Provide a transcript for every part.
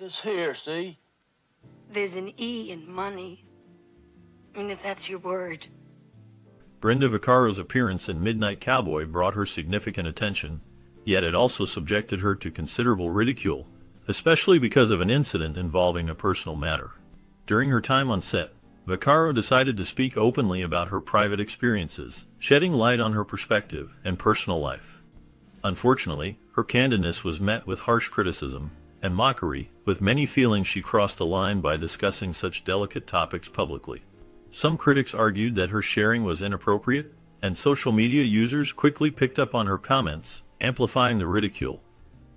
Just here, see? There's an E in money. I mean, if that's your word. Brenda Vaccaro's appearance in Midnight Cowboy brought her significant attention, yet it also subjected her to considerable ridicule, especially because of an incident involving a personal matter. During her time on set, Vaccaro decided to speak openly about her private experiences, shedding light on her perspective and personal life. Unfortunately, her candidness was met with harsh criticism and mockery, with many feeling she crossed a line by discussing such delicate topics publicly. Some critics argued that her sharing was inappropriate, and social media users quickly picked up on her comments, amplifying the ridicule.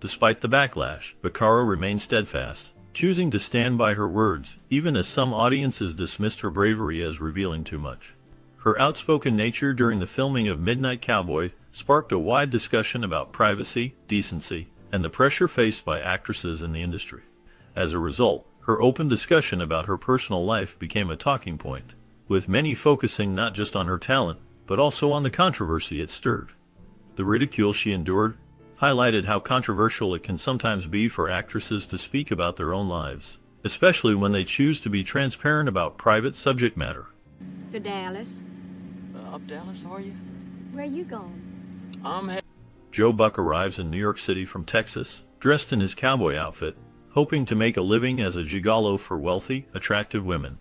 Despite the backlash, Vaccaro remained steadfast, choosing to stand by her words, even as some audiences dismissed her bravery as revealing too much. Her outspoken nature during the filming of Midnight Cowboy sparked a wide discussion about privacy, decency, and the pressure faced by actresses in the industry. As a result, her open discussion about her personal life became a talking point, with many focusing not just on her talent, but also on the controversy it stirred. The ridicule she endured highlighted how controversial it can sometimes be for actresses to speak about their own lives, especially when they choose to be transparent about private subject matter. To Dallas. Up Dallas, are you? Where you going? Joe Buck arrives in New York City from Texas, dressed in his cowboy outfit, hoping to make a living as a gigolo for wealthy, attractive women.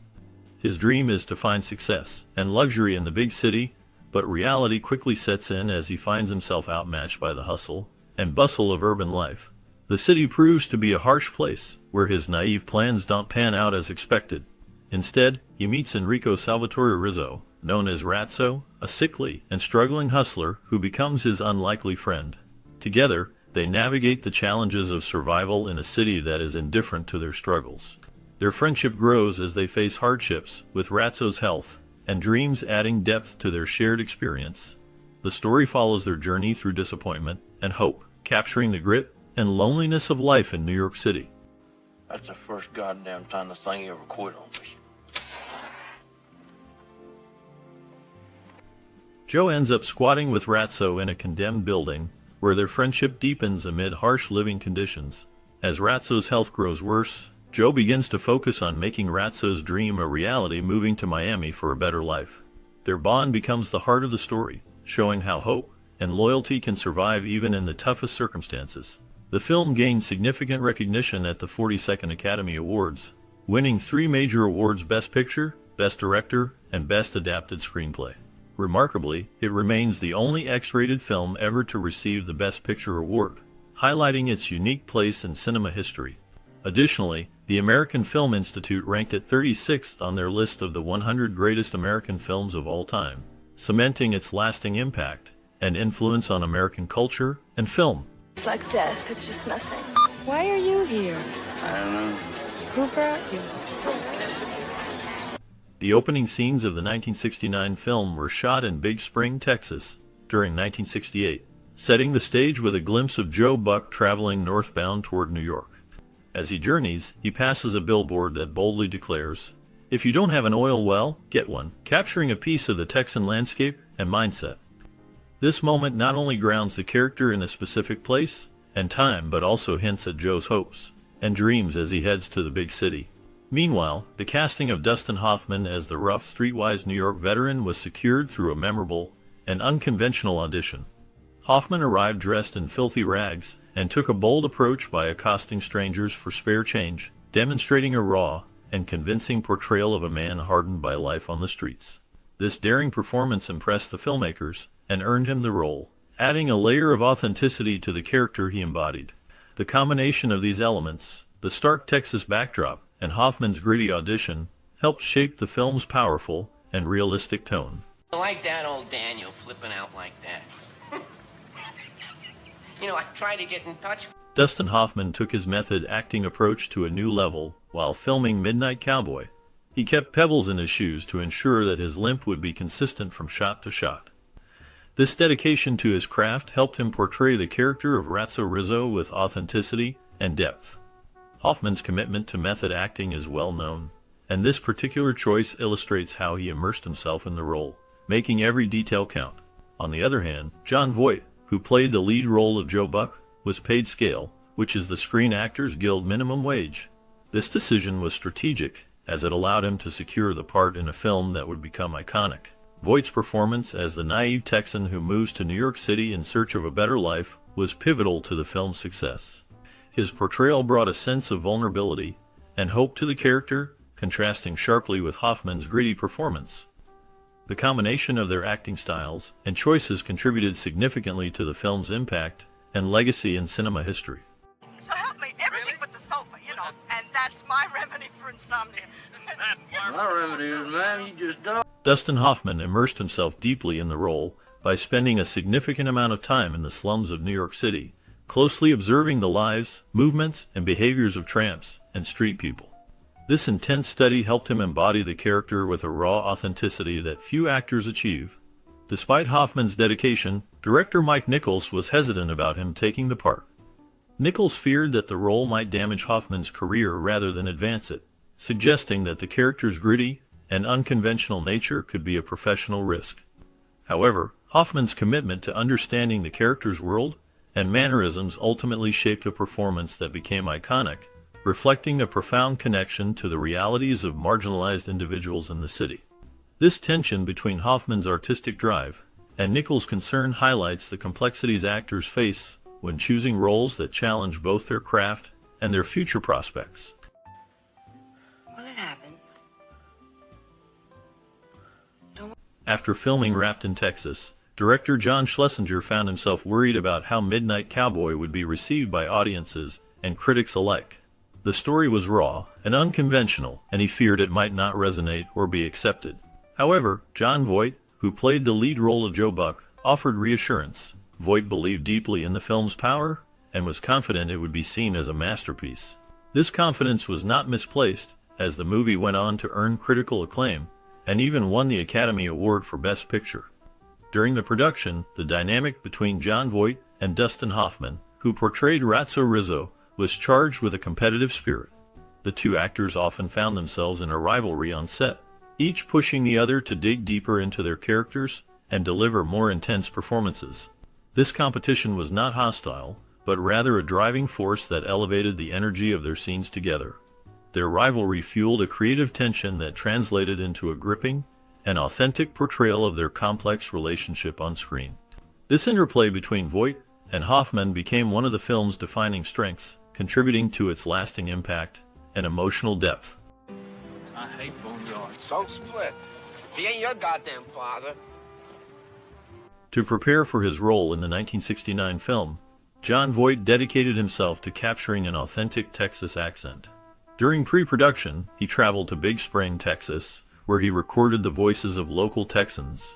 His dream is to find success and luxury in the big city, but reality quickly sets in as he finds himself outmatched by the hustle and bustle of urban life. The city proves to be a harsh place, where his naive plans don't pan out as expected. Instead, he meets Enrico Salvatore Rizzo, known as Ratso, a sickly and struggling hustler who becomes his unlikely friend. Together, they navigate the challenges of survival in a city that is indifferent to their struggles. Their friendship grows as they face hardships, with Ratso's health and dreams adding depth to their shared experience. The story follows their journey through disappointment and hope, capturing the grit and loneliness of life in New York City. That's the first goddamn time this thing ever quit on me. Joe ends up squatting with Ratso in a condemned building, where their friendship deepens amid harsh living conditions. As Ratso's health grows worse, Joe begins to focus on making Ratso's dream a reality, moving to Miami for a better life. Their bond becomes the heart of the story, showing how hope and loyalty can survive even in the toughest circumstances. The film gained significant recognition at the 42nd Academy Awards, winning 3 major awards: Best Picture, Best Director, and Best Adapted Screenplay. Remarkably, it remains the only X-rated film ever to receive the Best Picture award, highlighting its unique place in cinema history. Additionally, the American Film Institute ranked it 36th on their list of the 100 greatest American films of all time, cementing its lasting impact and influence on American culture and film. It's like death. It's just nothing. Why are you here? I don't know. Who brought you? The opening scenes of the 1969 film were shot in Big Spring, Texas, during 1968, setting the stage with a glimpse of Joe Buck traveling northbound toward New York. As he journeys, he passes a billboard that boldly declares, "If you don't have an oil well, get one," capturing a piece of the Texan landscape and mindset. This moment not only grounds the character in a specific place and time, but also hints at Joe's hopes and dreams as he heads to the big city. Meanwhile, the casting of Dustin Hoffman as the rough, streetwise New York veteran was secured through a memorable and unconventional audition. Hoffman arrived dressed in filthy rags and took a bold approach by accosting strangers for spare change, demonstrating a raw and convincing portrayal of a man hardened by life on the streets. This daring performance impressed the filmmakers and earned him the role, adding a layer of authenticity to the character he embodied. The combination of these elements, the stark Texas backdrop, and Hoffman's gritty audition, helped shape the film's powerful and realistic tone. I like that old Daniel flipping out like that. I tried to get in touch. Dustin Hoffman took his method acting approach to a new level while filming Midnight Cowboy. He kept pebbles in his shoes to ensure that his limp would be consistent from shot to shot. This dedication to his craft helped him portray the character of Ratso Rizzo with authenticity and depth. Hoffman's commitment to method acting is well known, and this particular choice illustrates how he immersed himself in the role, making every detail count. On the other hand, Jon Voight, who played the lead role of Joe Buck, was paid scale, which is the Screen Actors Guild minimum wage, This decision was strategic, as it allowed him to secure the part in a film that would become iconic. Voight's performance as the naive Texan who moves to New York City in search of a better life was pivotal to the film's success. His portrayal brought a sense of vulnerability and hope to the character, contrasting sharply with Hoffman's gritty performance. The combination of their acting styles and choices contributed significantly to the film's impact and legacy in cinema history. So help me, everything but the sofa, you know, and that's my remedy for insomnia. My remedy is, man, you just don't. Dustin Hoffman immersed himself deeply in the role by spending a significant amount of time in the slums of New York City, closely observing the lives, movements, and behaviors of tramps and street people. This intense study helped him embody the character with a raw authenticity that few actors achieve. Despite Hoffman's dedication, director Mike Nichols was hesitant about him taking the part. Nichols feared that the role might damage Hoffman's career rather than advance it, suggesting that the character's gritty and unconventional nature could be a professional risk. However, Hoffman's commitment to understanding the character's world and mannerisms ultimately shaped a performance that became iconic, reflecting a profound connection to the realities of marginalized individuals in the city. This tension between Hoffman's artistic drive and Nichols' concern highlights the complexities actors face when choosing roles that challenge both their craft and their future prospects. Well, it happens. After filming Wrapped in Texas, director John Schlesinger found himself worried about how Midnight Cowboy would be received by audiences and critics alike. The story was raw and unconventional, and he feared it might not resonate or be accepted. However, Jon Voight, who played the lead role of Joe Buck, offered reassurance. Voight believed deeply in the film's power and was confident it would be seen as a masterpiece. This confidence was not misplaced, as the movie went on to earn critical acclaim and even won the Academy Award for Best Picture. During the production, the dynamic between Jon Voight and Dustin Hoffman, who portrayed Ratso Rizzo, was charged with a competitive spirit. The two actors often found themselves in a rivalry on set, each pushing the other to dig deeper into their characters and deliver more intense performances. This competition was not hostile, but rather a driving force that elevated the energy of their scenes together. Their rivalry fueled a creative tension that translated into a gripping and authentic portrayal of their complex relationship on screen. This interplay between Voight and Hoffman became one of the film's defining strengths, contributing to its lasting impact and emotional depth. I hate boneyards. So split. He ain't your goddamn father. To prepare for his role in the 1969 film, Jon Voight dedicated himself to capturing an authentic Texas accent. During pre-production, he traveled to Big Spring, Texas, where he recorded the voices of local Texans.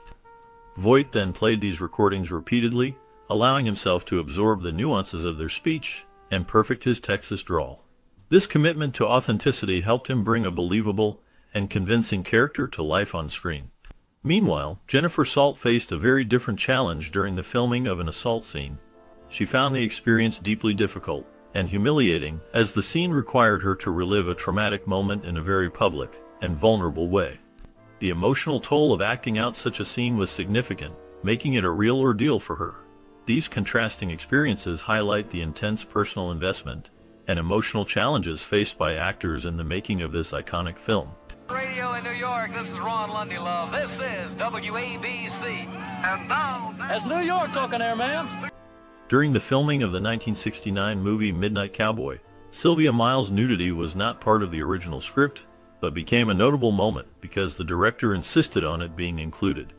Voight then played these recordings repeatedly, allowing himself to absorb the nuances of their speech and perfect his Texas drawl. This commitment to authenticity helped him bring a believable and convincing character to life on screen. Meanwhile, Jennifer Salt faced a very different challenge during the filming of an assault scene. She found the experience deeply difficult and humiliating, as the scene required her to relive a traumatic moment in a very public and vulnerable way. The emotional toll of acting out such a scene was significant, making it a real ordeal for her. These contrasting experiences highlight the intense personal investment and emotional challenges faced by actors in the making of this iconic film. Radio in New York, this is Ron Lundy Love. This is WABC. And now, that's New York talking there, ma'am. During the filming of the 1969 movie Midnight Cowboy, Sylvia Miles' nudity was not part of the original script, but became a notable moment because the director insisted on it being included.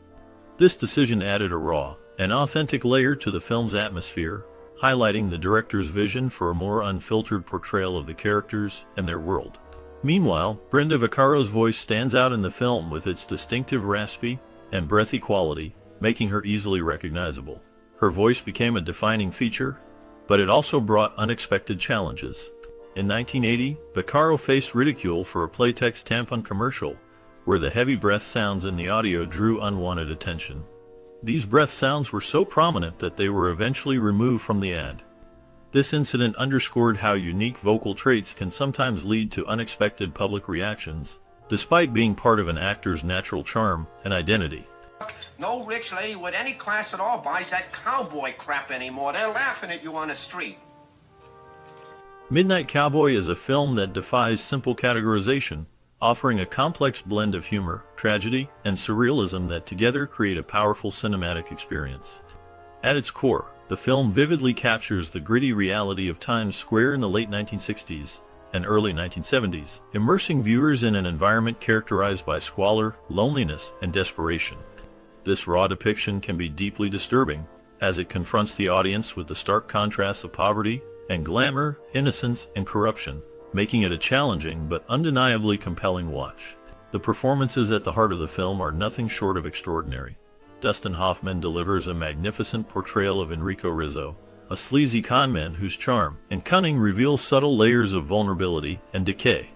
This decision added a raw and authentic layer to the film's atmosphere, highlighting the director's vision for a more unfiltered portrayal of the characters and their world. Meanwhile, Brenda Vaccaro's voice stands out in the film with its distinctive raspy and breathy quality, making her easily recognizable. Her voice became a defining feature, but it also brought unexpected challenges. In 1980, Vaccaro faced ridicule for a Playtex tampon commercial, where the heavy breath sounds in the audio drew unwanted attention. These breath sounds were so prominent that they were eventually removed from the ad. This incident underscored how unique vocal traits can sometimes lead to unexpected public reactions, despite being part of an actor's natural charm and identity. No rich lady with any class at all buys that cowboy crap anymore. They're laughing at you on the street. Midnight Cowboy is a film that defies simple categorization, offering a complex blend of humor, tragedy, and surrealism that together create a powerful cinematic experience. At its core, the film vividly captures the gritty reality of Times Square in the late 1960s and early 1970s, immersing viewers in an environment characterized by squalor, loneliness, and desperation. This raw depiction can be deeply disturbing, as it confronts the audience with the stark contrasts of poverty and glamour, innocence, and corruption, making it a challenging but undeniably compelling watch. The performances at the heart of the film are nothing short of extraordinary. Dustin Hoffman delivers a magnificent portrayal of Enrico Rizzo, a sleazy conman whose charm and cunning reveal subtle layers of vulnerability and decay.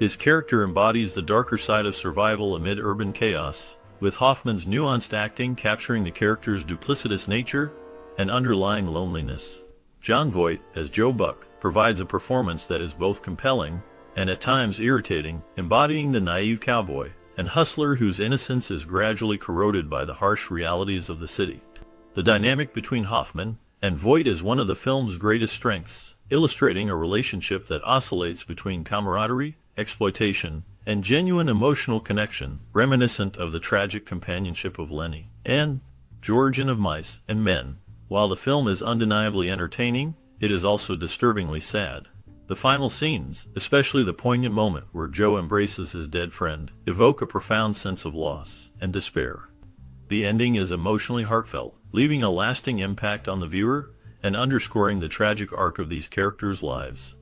His character embodies the darker side of survival amid urban chaos, with Hoffman's nuanced acting capturing the character's duplicitous nature and underlying loneliness. Jon Voight, as Joe Buck, provides a performance that is both compelling and at times irritating, embodying the naive cowboy and hustler whose innocence is gradually corroded by the harsh realities of the city. The dynamic between Hoffman and Voight is one of the film's greatest strengths, illustrating a relationship that oscillates between camaraderie, exploitation, and genuine emotional connection, reminiscent of the tragic companionship of Lenny and George in Of Mice and Men. While the film is undeniably entertaining, it is also disturbingly sad. The final scenes, especially the poignant moment where Joe embraces his dead friend, evoke a profound sense of loss and despair. The ending is emotionally heartfelt, leaving a lasting impact on the viewer and underscoring the tragic arc of these characters' lives.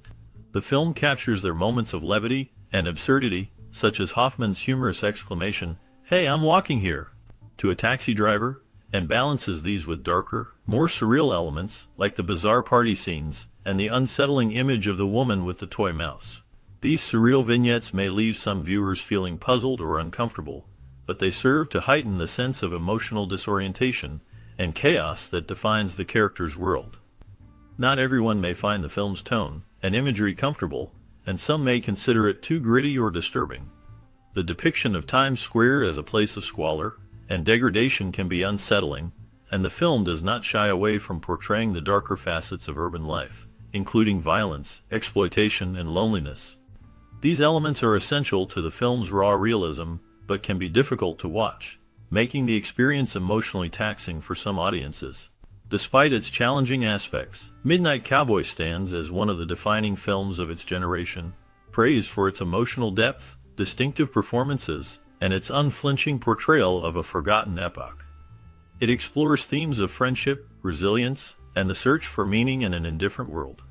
The film captures their moments of levity and absurdity, such as Hoffman's humorous exclamation, "Hey, I'm walking here," to a taxi driver, and balances these with darker, more surreal elements, like the bizarre party scenes and the unsettling image of the woman with the toy mouse. These surreal vignettes may leave some viewers feeling puzzled or uncomfortable, but they serve to heighten the sense of emotional disorientation and chaos that defines the character's world. Not everyone may find the film's tone and imagery comfortable, and some may consider it too gritty or disturbing. The depiction of Times Square as a place of squalor and degradation can be unsettling, and the film does not shy away from portraying the darker facets of urban life, including violence, exploitation, and loneliness. These elements are essential to the film's raw realism, but can be difficult to watch, making the experience emotionally taxing for some audiences. Despite its challenging aspects, Midnight Cowboy stands as one of the defining films of its generation, praised for its emotional depth, distinctive performances, and its unflinching portrayal of a forgotten epoch. It explores themes of friendship, resilience, and the search for meaning in an indifferent world.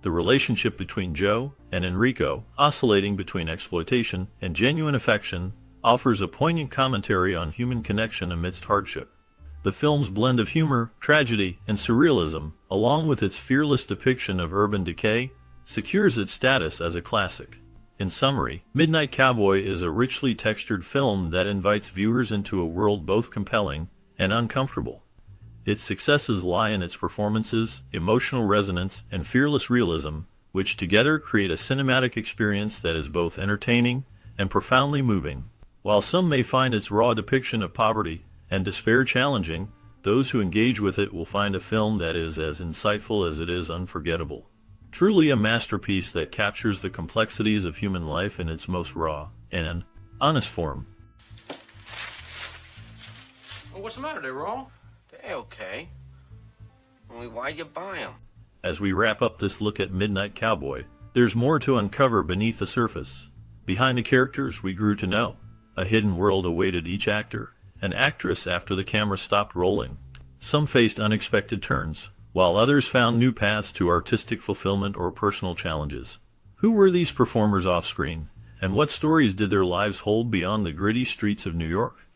The relationship between Joe and Enrico, oscillating between exploitation and genuine affection, offers a poignant commentary on human connection amidst hardship. The film's blend of humor, tragedy, and surrealism, along with its fearless depiction of urban decay, secures its status as a classic. In summary, Midnight Cowboy is a richly textured film that invites viewers into a world both compelling and uncomfortable. Its successes lie in its performances, emotional resonance, and fearless realism, which together create a cinematic experience that is both entertaining and profoundly moving. While some may find its raw depiction of poverty and despair challenging, those who engage with it will find a film that is as insightful as it is unforgettable. Truly a masterpiece that captures the complexities of human life in its most raw and honest form. Well, what's the matter? They wrong? They're okay. Only why'd you buy them? As we wrap up this look at Midnight Cowboy, there's more to uncover beneath the surface. Behind the characters we grew to know, a hidden world awaited each actor and actress after the camera stopped rolling. Some faced unexpected turns, while others found new paths to artistic fulfillment or personal challenges. Who were these performers off-screen, and what stories did their lives hold beyond the gritty streets of New York?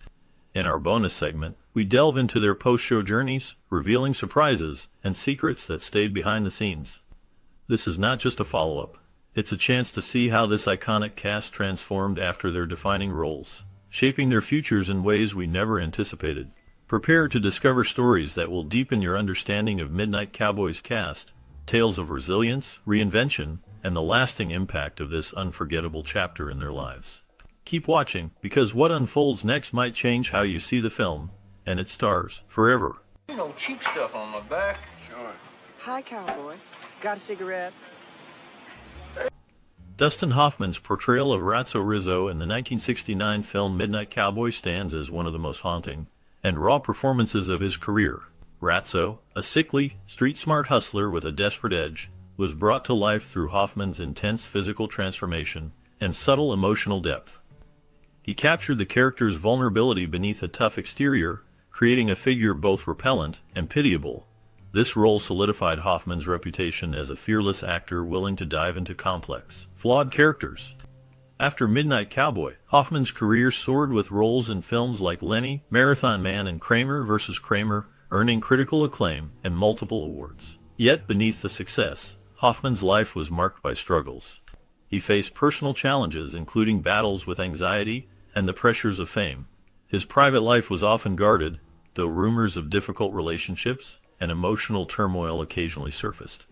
In our bonus segment, we delve into their post-show journeys, revealing surprises and secrets that stayed behind the scenes. This is not just a follow-up. It's a chance to see how this iconic cast transformed after their defining roles, shaping their futures in ways we never anticipated. Prepare to discover stories that will deepen your understanding of Midnight Cowboy's cast, tales of resilience, reinvention, and the lasting impact of this unforgettable chapter in their lives. Keep watching, because what unfolds next might change how you see the film and its stars forever. No cheap stuff on my back. Sure. Hi, Cowboy. Got a cigarette? Dustin Hoffman's portrayal of Ratso Rizzo in the 1969 film Midnight Cowboy stands as one of the most haunting and raw performances of his career. Ratso, a sickly, street-smart hustler with a desperate edge, was brought to life through Hoffman's intense physical transformation and subtle emotional depth. He captured the character's vulnerability beneath a tough exterior, creating a figure both repellent and pitiable. This role solidified Hoffman's reputation as a fearless actor willing to dive into complex, flawed characters. After Midnight Cowboy, Hoffman's career soared with roles in films like Lenny, Marathon Man, and Kramer vs. Kramer, earning critical acclaim and multiple awards. Yet beneath the success, Hoffman's life was marked by struggles. He faced personal challenges, including battles with anxiety and the pressures of fame. His private life was often guarded, though rumors of difficult relationships and emotional turmoil occasionally surfaced.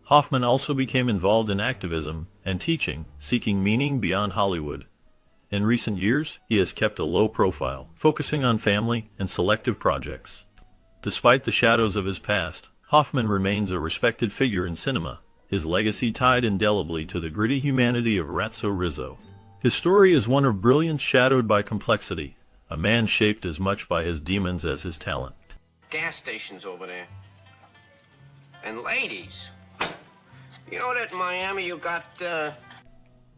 Hoffman also became involved in activism and teaching, seeking meaning beyond Hollywood. In recent years, he has kept a low profile, focusing on family and selective projects. Despite the shadows of his past, Hoffman remains a respected figure in cinema, his legacy tied indelibly to the gritty humanity of Ratso Rizzo. His story is one of brilliance shadowed by complexity, a man shaped as much by his demons as his talent. Gas stations over there. And ladies. You know that in Miami you got,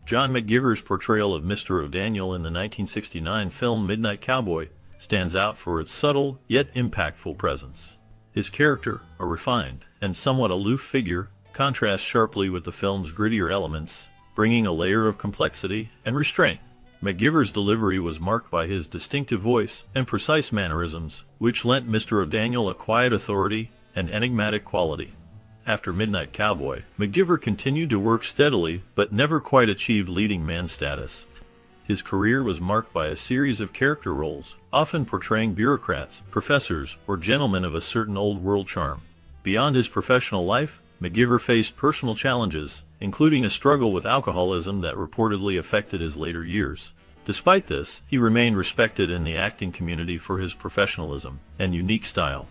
John McGiver's portrayal of Mr. O'Daniel in the 1969 film Midnight Cowboy stands out for its subtle, yet impactful presence. His character, a refined and somewhat aloof figure, contrasts sharply with the film's grittier elements, bringing a layer of complexity and restraint. McGiver's delivery was marked by his distinctive voice and precise mannerisms, which lent Mr. O'Daniel a quiet authority and enigmatic quality. After Midnight Cowboy, McGiver continued to work steadily but never quite achieved leading man status. His career was marked by a series of character roles, often portraying bureaucrats, professors, or gentlemen of a certain old-world charm. Beyond his professional life, McGiver faced personal challenges, including a struggle with alcoholism that reportedly affected his later years. Despite this, he remained respected in the acting community for his professionalism and unique style.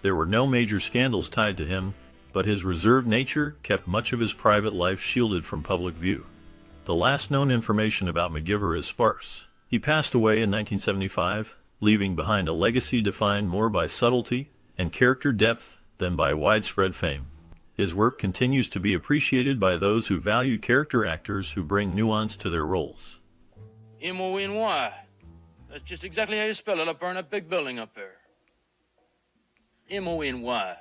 There were no major scandals tied to him, but his reserved nature kept much of his private life shielded from public view. The last known information about McGiver is sparse. He passed away in 1975, leaving behind a legacy defined more by subtlety and character depth than by widespread fame. His work continues to be appreciated by those who value character actors who bring nuance to their roles. M-O-N-Y. That's just exactly how you spell it up there in that big building up there. M-O-N-Y.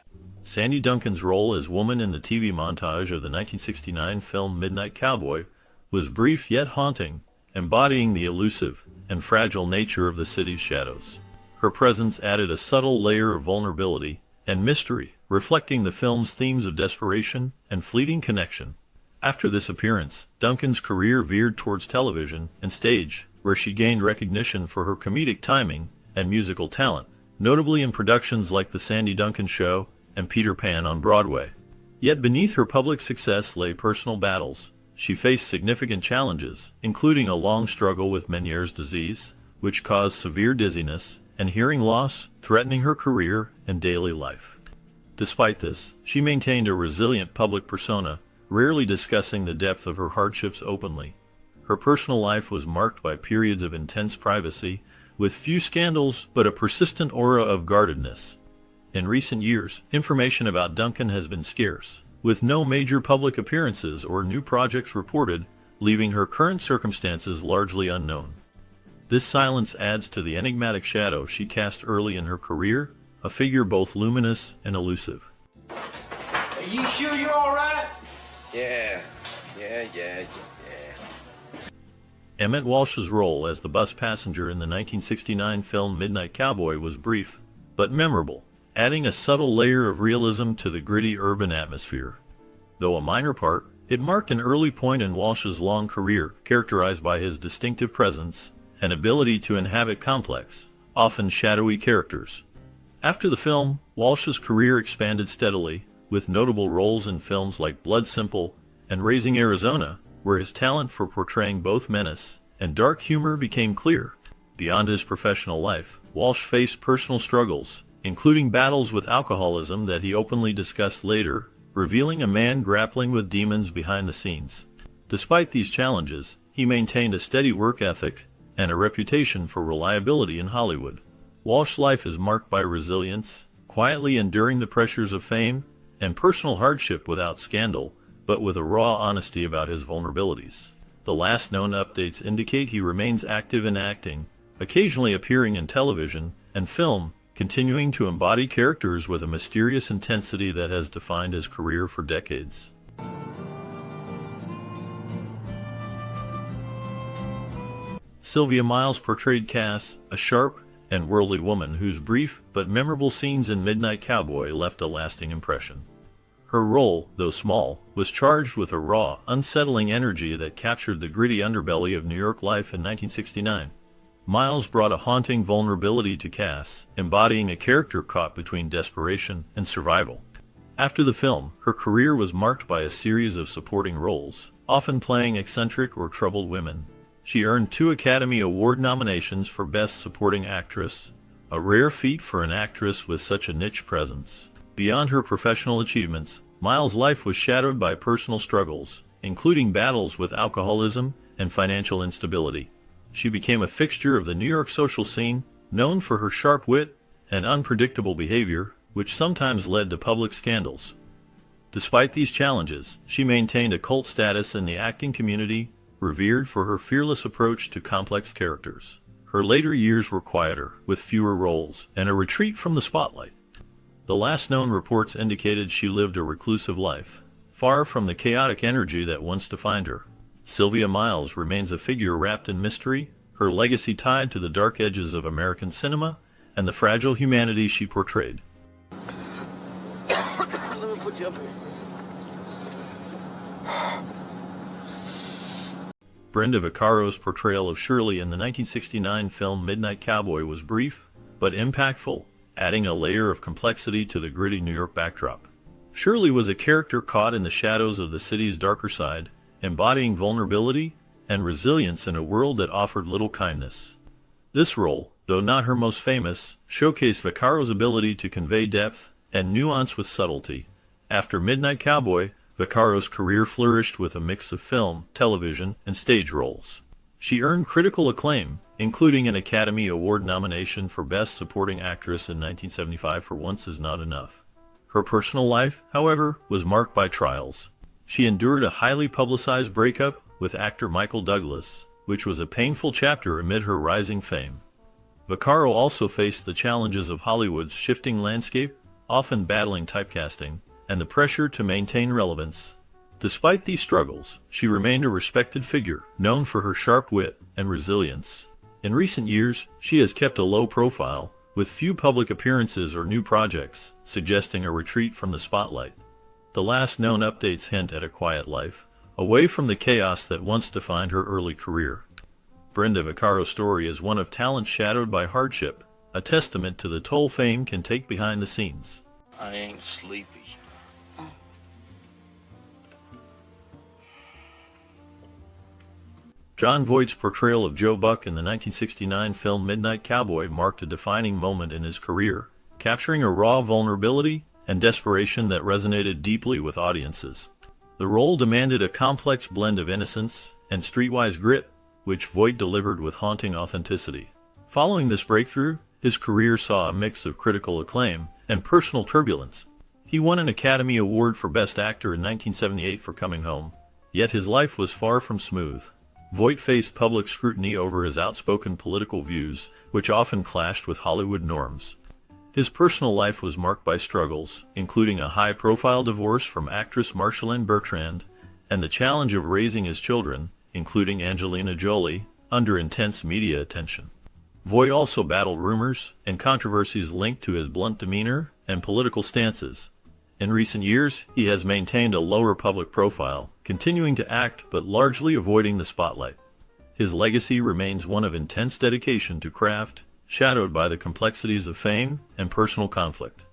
Sandy Duncan's role as woman in the TV montage of the 1969 film Midnight Cowboy was brief yet haunting, embodying the elusive and fragile nature of the city's shadows. Her presence added a subtle layer of vulnerability and mystery, reflecting the film's themes of desperation and fleeting connection. After this appearance, Duncan's career veered towards television and stage, where she gained recognition for her comedic timing and musical talent, notably in productions like The Sandy Duncan Show and Peter Pan on Broadway. Yet beneath her public success lay personal battles. She faced significant challenges, including a long struggle with Meniere's disease, which caused severe dizziness and hearing loss, threatening her career and daily life. Despite this, she maintained a resilient public persona, rarely discussing the depth of her hardships openly. Her personal life was marked by periods of intense privacy, with few scandals but a persistent aura of guardedness. In recent years, information about Duncan has been scarce, with no major public appearances or new projects reported, leaving her current circumstances largely unknown. This silence adds to the enigmatic shadow she cast early in her career, a figure both luminous and elusive. Are you sure you're all right? yeah. Emmett Walsh's role as the bus passenger in the 1969 film Midnight Cowboy was brief, but memorable, adding a subtle layer of realism to the gritty urban atmosphere. Though a minor part, it marked an early point in Walsh's long career, characterized by his distinctive presence and ability to inhabit complex, often shadowy characters. After the film, Walsh's career expanded steadily, with notable roles in films like Blood Simple and Raising Arizona, where his talent for portraying both menace and dark humor became clear. Beyond his professional life, Walsh faced personal struggles, including battles with alcoholism that he openly discussed later, revealing a man grappling with demons behind the scenes. Despite these challenges, he maintained a steady work ethic and a reputation for reliability in Hollywood. Walsh's life is marked by resilience, quietly enduring the pressures of fame and personal hardship without scandal, but with a raw honesty about his vulnerabilities. The last known updates indicate he remains active in acting, occasionally appearing in television and film, continuing to embody characters with a mysterious intensity that has defined his career for decades. Sylvia Miles portrayed Cass, a sharp and worldly woman whose brief but memorable scenes in Midnight Cowboy left a lasting impression. Her role, though small, was charged with a raw, unsettling energy that captured the gritty underbelly of New York life in 1969. Miles brought a haunting vulnerability to Cass, embodying a character caught between desperation and survival. After the film, her career was marked by a series of supporting roles, often playing eccentric or troubled women. She earned 2 Academy Award nominations for Best Supporting Actress, a rare feat for an actress with such a niche presence. Beyond her professional achievements, Miles' life was shadowed by personal struggles, including battles with alcoholism and financial instability. She became a fixture of the New York social scene, known for her sharp wit and unpredictable behavior, which sometimes led to public scandals. Despite these challenges, she maintained a cult status in the acting community, revered for her fearless approach to complex characters. Her later years were quieter, with fewer roles, and a retreat from the spotlight. The last known reports indicated she lived a reclusive life, far from the chaotic energy that once defined her. Sylvia Miles remains a figure wrapped in mystery, her legacy tied to the dark edges of American cinema and the fragile humanity she portrayed. Let me put you up here. Brenda Vaccaro's portrayal of Shirley in the 1969 film Midnight Cowboy was brief, but impactful, adding a layer of complexity to the gritty New York backdrop. Shirley was a character caught in the shadows of the city's darker side, embodying vulnerability and resilience in a world that offered little kindness. This role, though not her most famous, showcased Vaccaro's ability to convey depth and nuance with subtlety. After Midnight Cowboy, Vaccaro's career flourished with a mix of film, television, and stage roles. She earned critical acclaim, including an Academy Award nomination for Best Supporting Actress in 1975 for Once Is Not Enough. Her personal life, however, was marked by trials. She endured a highly publicized breakup with actor Michael Douglas, which was a painful chapter amid her rising fame. Vaccaro also faced the challenges of Hollywood's shifting landscape, often battling typecasting and the pressure to maintain relevance. Despite these struggles, she remained a respected figure, known for her sharp wit and resilience. In recent years, she has kept a low profile, with few public appearances or new projects, suggesting a retreat from the spotlight. The last known updates hint at a quiet life, away from the chaos that once defined her early career. Brenda Vaccaro's story is one of talent shadowed by hardship, a testament to the toll fame can take behind the scenes. I ain't sleepy. Jon Voight's portrayal of Joe Buck in the 1969 film Midnight Cowboy marked a defining moment in his career, capturing a raw vulnerability and desperation that resonated deeply with audiences. The role demanded a complex blend of innocence and streetwise grit, which Voight delivered with haunting authenticity. Following this breakthrough, his career saw a mix of critical acclaim and personal turbulence. He won an Academy Award for Best Actor in 1978 for Coming Home, yet his life was far from smooth. Voight faced public scrutiny over his outspoken political views, which often clashed with Hollywood norms. His personal life was marked by struggles, including a high-profile divorce from actress Marshalyn Bertrand, and the challenge of raising his children, including Angelina Jolie, under intense media attention. Voight also battled rumors and controversies linked to his blunt demeanor and political stances. In recent years, he has maintained a lower public profile, continuing to act but largely avoiding the spotlight. His legacy remains one of intense dedication to craft, shadowed by the complexities of fame and personal conflict.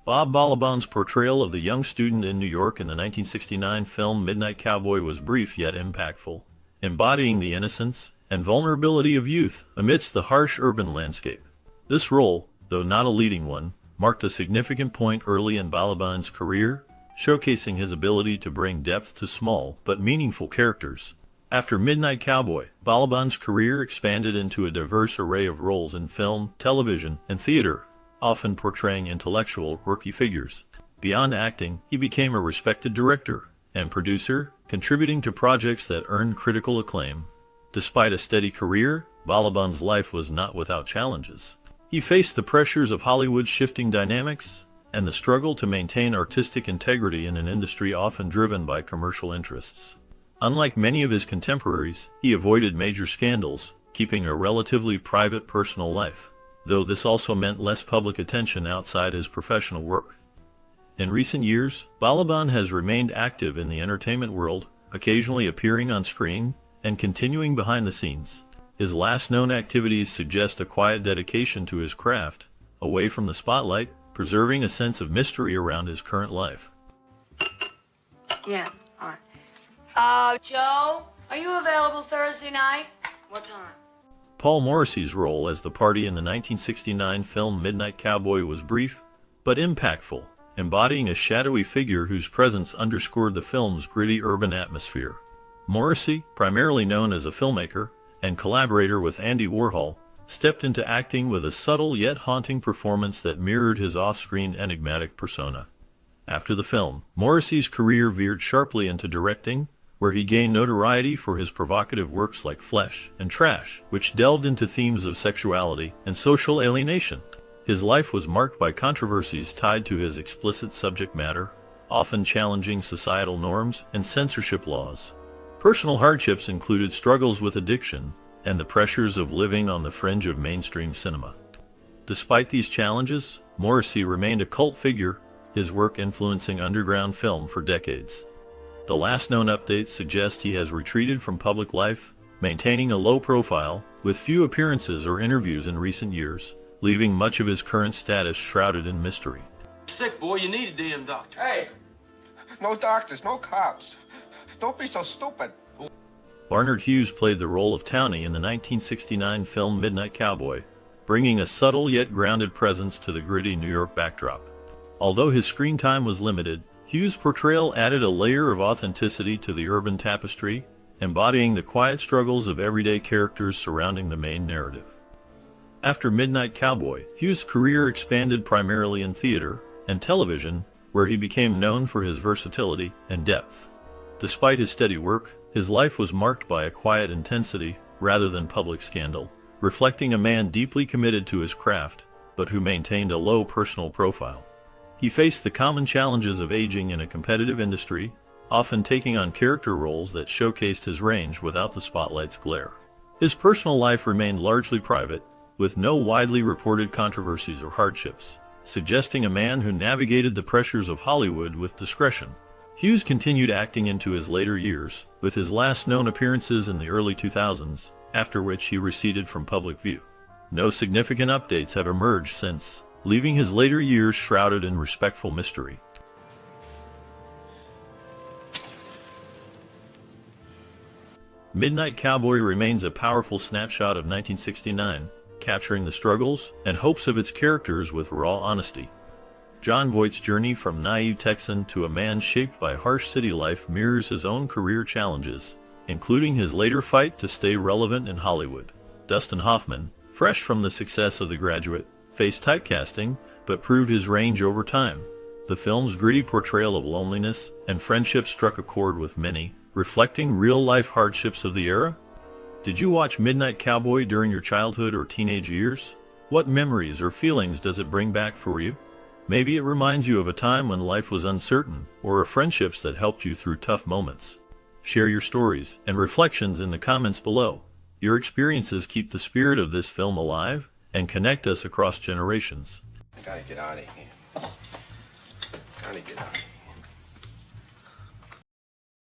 Bob Balaban's portrayal of the young student in New York in the 1969 film Midnight Cowboy was brief yet impactful, embodying the innocence and vulnerability of youth amidst the harsh urban landscape. This role, though not a leading one, marked a significant point early in Balaban's career, showcasing his ability to bring depth to small but meaningful characters. After Midnight Cowboy, Balaban's career expanded into a diverse array of roles in film, television, and theater, often portraying intellectual, rookie figures. Beyond acting, he became a respected director and producer, contributing to projects that earned critical acclaim. Despite a steady career, Balaban's life was not without challenges. He faced the pressures of Hollywood's shifting dynamics and the struggle to maintain artistic integrity in an industry often driven by commercial interests. Unlike many of his contemporaries, he avoided major scandals, keeping a relatively private personal life, though this also meant less public attention outside his professional work. In recent years, Balaban has remained active in the entertainment world, occasionally appearing on screen and continuing behind the scenes. His last known activities suggest a quiet dedication to his craft, away from the spotlight, preserving a sense of mystery around his current life. Yeah, all right. Joe, are you available Thursday night? What time? Paul Morrissey's role as the party in the 1969 film Midnight Cowboy was brief, but impactful, embodying a shadowy figure whose presence underscored the film's gritty urban atmosphere. Morrissey, primarily known as a filmmaker and collaborator with Andy Warhol, stepped into acting with a subtle yet haunting performance that mirrored his off-screen enigmatic persona. After the film, Morrissey's career veered sharply into directing, where he gained notoriety for his provocative works like Flesh and Trash, which delved into themes of sexuality and social alienation. His life was marked by controversies tied to his explicit subject matter, often challenging societal norms and censorship laws. Personal hardships included struggles with addiction and the pressures of living on the fringe of mainstream cinema. Despite these challenges, Morrissey remained a cult figure, his work influencing underground film for decades. The last known updates suggest he has retreated from public life, maintaining a low profile, with few appearances or interviews in recent years, leaving much of his current status shrouded in mystery. Sick, boy, you need a damn doctor. Hey, no doctors, no cops. Don't be so stupid. Barnard Hughes played the role of Townie in the 1969 film Midnight Cowboy, bringing a subtle yet grounded presence to the gritty New York backdrop. Although his screen time was limited, Hughes' portrayal added a layer of authenticity to the urban tapestry, embodying the quiet struggles of everyday characters surrounding the main narrative. After Midnight Cowboy, Hughes' career expanded primarily in theater and television, where he became known for his versatility and depth. Despite his steady work, his life was marked by a quiet intensity rather than public scandal, reflecting a man deeply committed to his craft, but who maintained a low personal profile. He faced the common challenges of aging in a competitive industry, often taking on character roles that showcased his range without the spotlight's glare. His personal life remained largely private, with no widely reported controversies or hardships, suggesting a man who navigated the pressures of Hollywood with discretion. Hughes continued acting into his later years, with his last known appearances in the early 2000s, after which he receded from public view. No significant updates have emerged since, leaving his later years shrouded in respectful mystery. Midnight Cowboy remains a powerful snapshot of 1969, capturing the struggles and hopes of its characters with raw honesty. Jon Voight's journey from naive Texan to a man shaped by harsh city life mirrors his own career challenges, including his later fight to stay relevant in Hollywood. Dustin Hoffman, fresh from the success of The Graduate, faced typecasting, but proved his range over time. The film's gritty portrayal of loneliness and friendship struck a chord with many, reflecting real-life hardships of the era. Did you watch Midnight Cowboy during your childhood or teenage years? What memories or feelings does it bring back for you? Maybe it reminds you of a time when life was uncertain, or of friendships that helped you through tough moments. Share your stories and reflections in the comments below. Your experiences keep the spirit of this film alive and connect us across generations. I gotta get out of here. Gotta get out.